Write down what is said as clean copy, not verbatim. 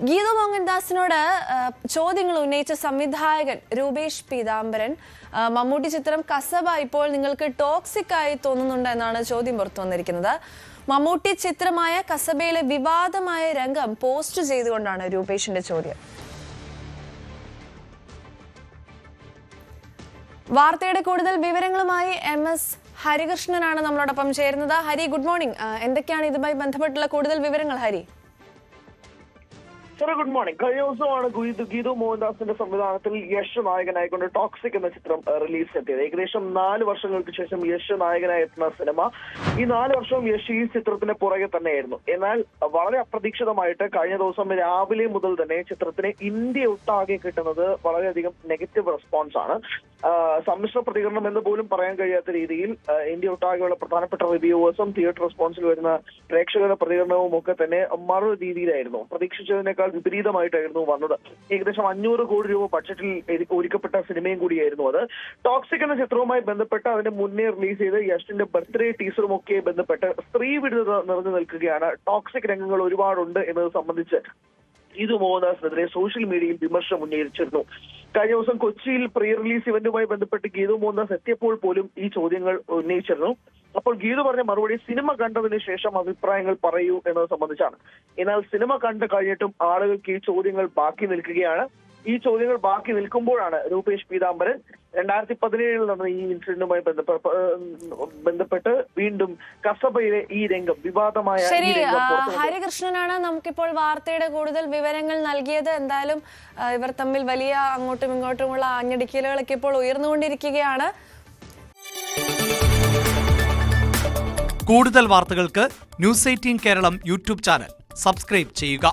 ഗീതു മോഹൻദാസിനോട് ചോദ്യങ്ങൾ ഉന്നയിച്ച സംവിധായകൻ രൂപേഷ് പീതാംബരൻ മമ്മൂട്ടി ചിത്രം കസബ ഇപ്പോൾ നിങ്ങൾക്ക് ടോക്സിക് ആയി തോന്നുന്നുണ്ട് എന്നാണ് ചോദ്യം പുറത്തു വന്നിരിക്കുന്നത്. മമ്മൂട്ടി ചിത്രമായ കസബയിലെ വിവാദമായ രംഗം പോസ്റ്റ് ചെയ്തുകൊണ്ടാണ് രൂപേഷിന്റെ ചോദ്യം. വാർത്തയുടെ കൂടുതൽ വിവരങ്ങളുമായി MS ഹരികൃഷ്ണനാണ് നമ്മളോടൊപ്പം ചേരുന്നത്. Hari, good morning. എന്തൊക്കെയാണ് ഇതുമായി ബന്ധപ്പെട്ടുള്ള കൂടുതൽ വിവരങ്ങൾ? Hari, good morning. കഴിഞ്ഞ ദിവസമാണ് ഗീതു മോഹൻദാസിന്റെ സംവിധാനത്തിൽ യശ് നായകനായിക്കൊണ്ട് ടോക്സിക് എന്ന ചിത്രം റിലീസിനെത്തിയത്. ഏകദേശം 4 വർഷങ്ങൾക്ക് ശേഷം യശ് നായകനായി എത്തുന്ന സിനിമ. ഈ 4 വർഷവും യശ് ഈ ചിത്രത്തിന്റെ പുറകെ തന്നെയായിരുന്നു. എന്നാൽ വളരെ അപ്രതീക്ഷിതമായിട്ട് കഴിഞ്ഞ ദിവസം രാവിലെ മുതൽ തന്നെ ചിത്രത്തിന് ഇന്ത്യ ഒട്ടാകെ കിട്ടുന്നത് വളരെയധികം നെഗറ്റീവ് റെസ്പോൺസ് ആണ്. സമ്മിശ്ര പ്രതികരണം എന്ന് പോലും പറയാൻ കഴിയാത്ത രീതിയിൽ ഇന്ത്യ ഒട്ടാകെയുള്ള പ്രധാനപ്പെട്ട റിവ്യൂവേഴ്സും തിയേറ്റർ റെസ്പോൺസിൽ വരുന്ന പ്രേക്ഷകരുടെ പ്രതികരണവും ഒക്കെ തന്നെ മറു രീതിയിലായിരുന്നു. പ്രതീക്ഷിച്ചതിനേക്കാൾ വിപരീതമായിട്ടായിരുന്നു വന്നത്. ഏകദേശം 500 കോടി രൂപ ബഡ്ജറ്റിൽ ഒരുക്കപ്പെട്ട സിനിമയും കൂടിയായിരുന്നു അത്. ടോക്സിക് എന്ന ചിത്രവുമായി ബന്ധപ്പെട്ട് അതിന് മുന്നേ റിലീസ് ചെയ്ത് യഷിന്റെ ബർത്ത്ഡേ ടീസറും ഒക്കെ ബന്ധപ്പെട്ട് സ്ത്രീ വിരുദ്ധത നിറഞ്ഞു നിൽക്കുകയാണ്. ടോക്സിക് രംഗങ്ങൾ ഒരുപാടുണ്ട് എന്നത് സംബന്ധിച്ച് ഗീതു മോഹൻദാസിനെതിരെ സോഷ്യൽ മീഡിയയിൽ വിമർശനം ഉന്നയിച്ചിരുന്നു. കഴിഞ്ഞ ദിവസം കൊച്ചിയിൽ പ്രീ റിലീസ് ഇവന്റുമായി ബന്ധപ്പെട്ട് ഗീതു മോഹൻദാസ് എത്തിയപ്പോൾ പോലും ഈ ചോദ്യങ്ങൾ ഉന്നയിച്ചിരുന്നു. അപ്പോൾ ഗീതു പറഞ്ഞ മറുപടി സിനിമ കണ്ടതിന് ശേഷം അഭിപ്രായങ്ങൾ പറയൂ എന്നത് സംബന്ധിച്ചാണ്. എന്നാൽ സിനിമ കണ്ടു കഴിഞ്ഞിട്ടും ആളുകൾക്ക് ഈ ചോദ്യങ്ങൾ ബാക്കി നിൽക്കുകയാണ്. ഈ ചോദ്യങ്ങൾ ബാക്കി നിൽക്കുമ്പോഴാണ് രൂപേഷ് പീതാംബരൻ 2017 നടന്ന ഈ ഇൻസിഡന്റുമായി ബന്ധപ്പെട്ട് വീണ്ടും കസബയിലെ ഈ രംഗം വിവാദമായ ഹരികൃഷ്ണനാണ് നമുക്കിപ്പോൾ വാർത്തയുടെ കൂടുതൽ വിവരങ്ങൾ നൽകിയത്. എന്തായാലും ഇവർ തമ്മിൽ വലിയ അങ്ങോട്ടും ഇങ്ങോട്ടുമുള്ള ആഞ്ഞടിക്കലുകളൊക്കെ ഇപ്പോൾ ഉയർന്നുകൊണ്ടിരിക്കുകയാണ്. കൂടുതൽ വാർത്തകൾക്ക് News 18 Keralam YouTube channel subscribe ചെയ്യുക.